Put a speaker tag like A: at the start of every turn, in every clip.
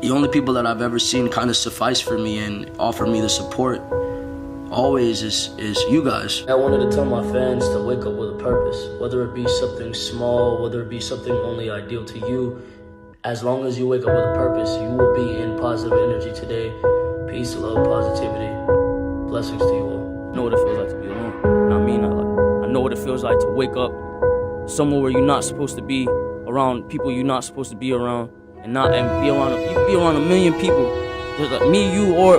A: The only people that I've ever seen kind of suffice for me and offer me the support always is you guys.
B: I wanted to tell my fans to wake up with a purpose, whether it be something small, whether it be something only ideal to you. As long as you wake up with a purpose, you will be in positive energy today. Peace, love, positivity. Blessings to you all.
C: I know what it feels like to be alone. I know what it feels like to wake up somewhere where you're not supposed to be, around people you're not supposed to be around, and be around a million people. Just like me, you, or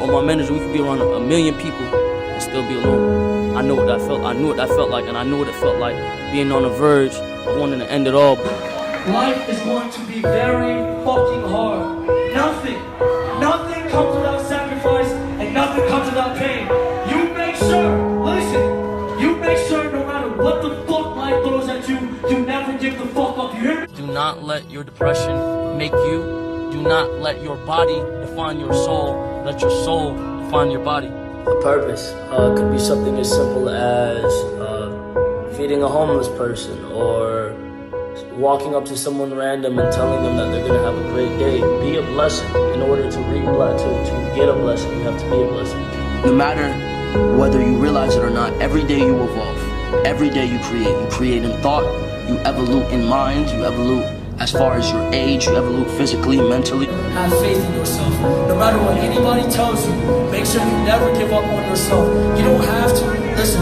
C: my manager. We could be around a million people and still be alone. I know what that felt. I knew what that felt like, and I knew what it felt like being on the verge of wanting to end it all.
D: Life is going to be very fucking hard. Nothing comes without sacrifice, and nothing comes without pain. You make sure no matter what the fuck life throws at you, you never give the fuck up. You hear me?
C: Do not let your depression make you. Do not let your body define your soul. Let your soul define your body.
B: A purpose could be something as simple as feeding a homeless person, or walking up to someone random and telling them that they're going to have a great day. Be a blessing. In order to get a blessing, you have to be a blessing.
A: No matter whether you realize it or not, every day you evolve. Every day you create. You create in thought, you evolve in mind, you evolve as far as your age, you evolve physically, mentally.
D: Have faith in yourself. No matter what anybody tells you, make sure you never give up on yourself. You don't have to. Listen,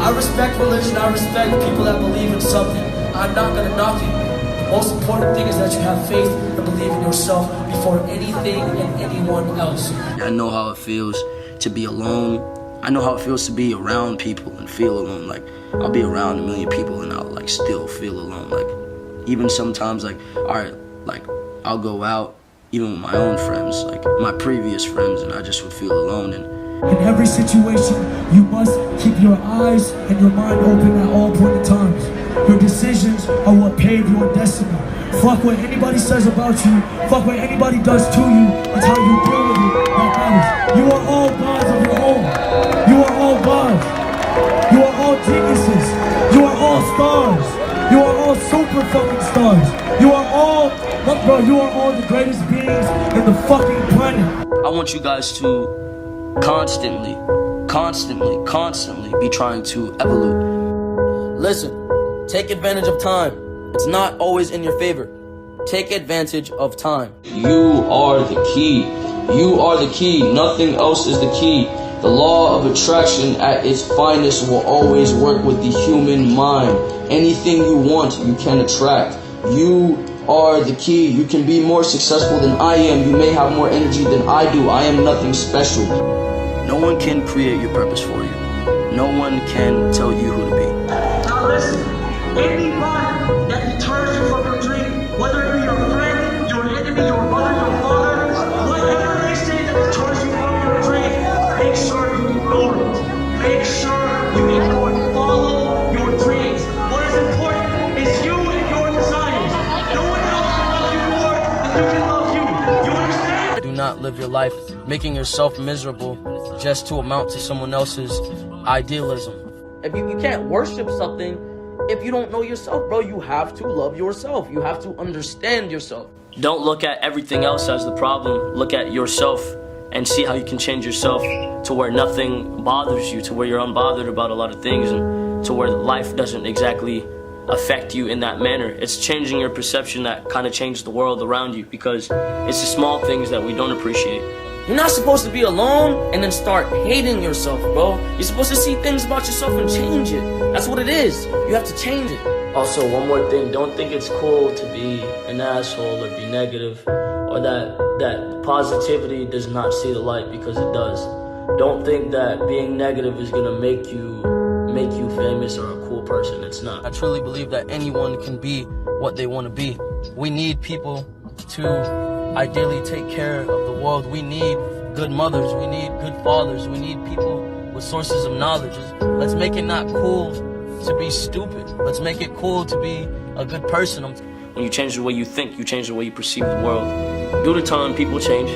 D: I respect religion, I respect people that believe in something. I'm not going to knock it. The most important thing is that you have faith and believe in yourself before anything and anyone else.
A: I know how it feels to be alone. I know how it feels to be around people and feel alone. Like, I'll be around a million people and I'll like still feel alone. Like, even sometimes, like, alright, like, I'll go out, even with my own friends, like my previous friends, and I just would feel alone. And
D: in every situation, you must keep your eyes and your mind open at all point in times. Your decisions are what pave your destiny. Fuck what anybody says about you. Fuck what anybody does to you. It's how you deal with it that matters. You are all gods of your own. You are all gods. You are all geniuses. You are all stars. You are all super fucking stars. You are all, look bro, you are all the greatest beings in the fucking planet.
A: I want you guys to constantly be trying to evolve.
C: Listen, take advantage of time. It's not always in your favor. Take advantage of time.
E: You are the key. You are the key. Nothing else is the key. The law of attraction at its finest will always work with the human mind. Anything you want, you can attract. You are the key. You can be more successful than I am. You may have more energy than I do. I am nothing special.
A: No one can create your purpose for you. No one can tell you who to be.
F: Now listen, anyone that deters you from your dream, whether it be your friend, your enemy, your mother, your father, whatever they say that deters you from your dream, make sure you ignore it. Make sure you ignore it. Follow your dreams. What is important is you and your desires. No one else can love you more than you can love you. You understand?
C: Do not live your life making yourself miserable just to amount to someone else's idealism. If you can't worship something if you don't know yourself, bro. You have to love yourself. You have to understand yourself. Don't look at everything else as the problem. Look at yourself and see how you can change yourself to where nothing bothers you, to where you're unbothered about a lot of things, and to where life doesn't exactly affect you in that manner. It's changing your perception that kind of changes the world around you, because it's the small things that we don't appreciate. You're not supposed to be alone and then start hating yourself, bro. You're supposed to see things about yourself and change it. That's what it is. You have to change it.
B: Also, one more thing. Don't think it's cool to be an asshole or be negative, or that positivity does not see the light, because it does. Don't think that being negative is gonna make you famous or a cool person. It's not.
C: I truly believe that anyone can be what they want to be. We need people to ideally take care of the world. We need good mothers. We need good fathers. We need people with sources of knowledge. Let's make it not cool to be stupid. Let's make it cool to be a good person. When you change the way you think, you change the way you perceive the world. Due to time, people change,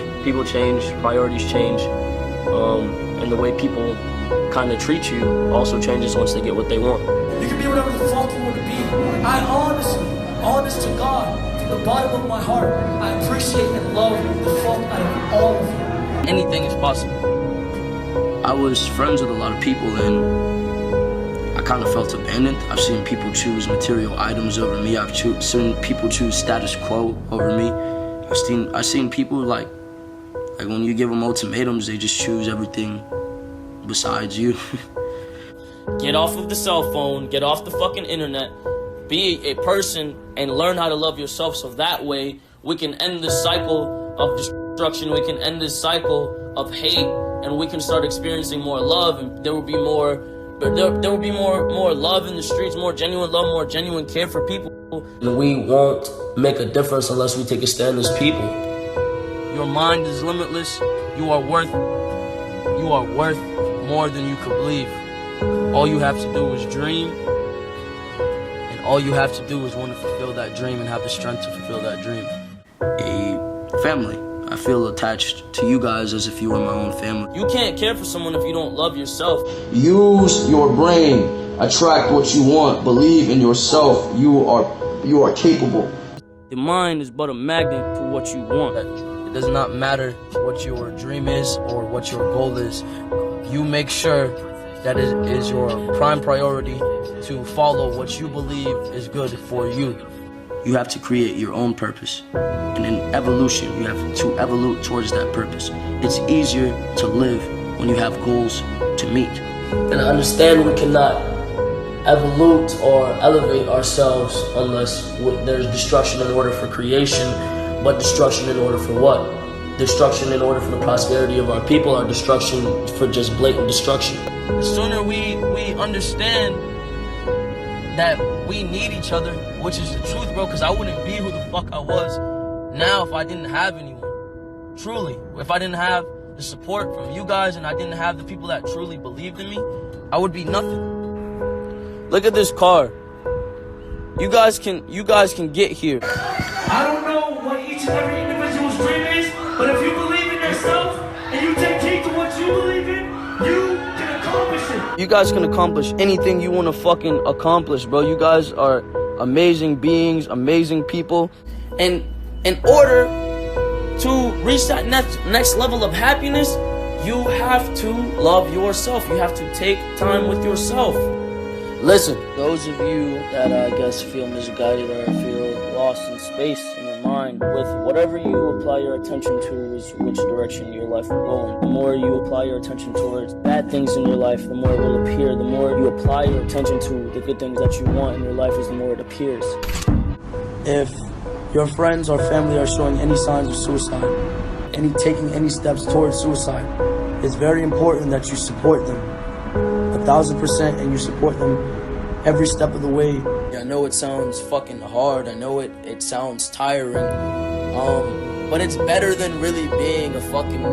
C: priorities change, and the way people kind of treat you also changes once they get what they want.
D: You can be whatever the fuck you want to be. I honest to God, the bottom of my heart, I appreciate and love the fuck out of all of you.
C: Anything is possible.
A: I was friends with a lot of people and I kind of felt abandoned. I've seen people choose material items over me. I've seen people choose status quo over me. I've seen people like when you give them ultimatums, they just choose everything besides you.
B: Get off of the cell phone, get off the fucking internet, be a person and learn how to love yourself, so that way we can end this cycle of destruction, we can end this cycle of hate, and we can start experiencing more love, and there will be more love in the streets, more genuine love, more genuine care for people. And we won't make a difference unless we take a stand as people.
C: Your mind is limitless. You are worth more than you could believe. All you have to do is dream, and all you have to do is want to fulfill that dream and have the strength to fulfill that dream.
A: A family. I feel attached to you guys as if you were my own family.
B: You can't care for someone if you don't love yourself.
E: Use your brain. Attract what you want. Believe in yourself. You are capable.
B: The mind is but a magnet to what you want.
C: It does not matter what your dream is or what your goal is. You make sure that it is your prime priority to follow what you believe is good for you.
A: You have to create your own purpose. And in evolution, you have to evolute towards that purpose. It's easier to live when you have goals to meet.
B: And I understand we cannot evolute or elevate ourselves unless there's destruction in order for creation. But destruction in order for what? Destruction in order for the prosperity of our people, or destruction for just blatant destruction?
C: The sooner we understand that we need each other, which is the truth, bro, because I wouldn't be who the fuck I was now if I didn't have anyone. Truly, if I didn't have the support from you guys and I didn't have the people that truly believed in me, I would be nothing.
B: Look at this car. You guys can get here.
D: I don't know what each and every individual's dream is, but if you believe in yourself and you take heed to what you believe in, you can accomplish it.
C: You guys can accomplish anything you want to fucking accomplish, bro. You guys are amazing beings, amazing people.
B: And in order to reach that next level of happiness, you have to love yourself. You have to take time with yourself. Listen, those of you that I guess feel misguided or feel lost in space in your mind, with whatever you apply your attention to is which direction your life will go in. The more you apply your attention towards bad things in your life, the more it will appear. The more you apply your attention to the good things that you want in your life, is the more it appears.
C: If your friends or family are showing any signs of suicide, taking any steps towards suicide, it's very important that you support them 1,000%, and you support them every step of the way.
B: I know it sounds fucking hard. I know it sounds tiring. But it's better than really being a fucking,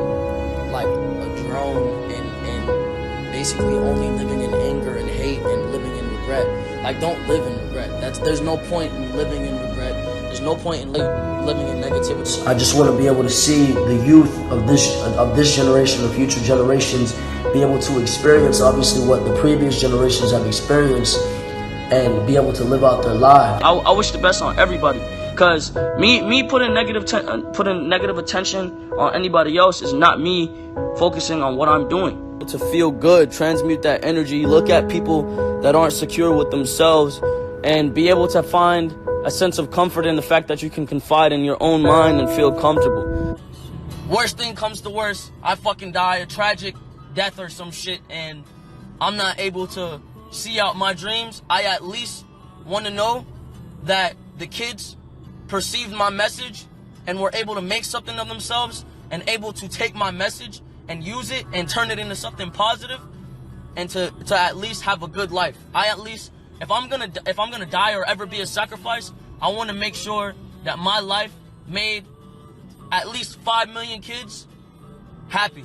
B: like, a drone and basically only living in anger and hate and living in regret. Like, don't live in regret. There's no point in living in regret. There's no point in living in negativity.
A: I just want to be able to see the youth of this generation, the future generations, be able to experience obviously what the previous generations have experienced and be able to live out their lives.
C: I wish the best on everybody, because me putting negative attention on anybody else is not me focusing on what I'm doing. To feel good, transmute that energy, look at people that aren't secure with themselves, and be able to find a sense of comfort in the fact that you can confide in your own mind and feel comfortable. Worst thing comes to worst, I fucking die a tragic death or some shit, and I'm not able to see out my dreams. I at least want to know that the kids perceived my message and were able to make something of themselves and able to take my message and use it and turn it into something positive, and to at least have a good life. I at least, if I'm gonna die or ever be a sacrifice, I want to make sure that my life made at least 5 million kids happy.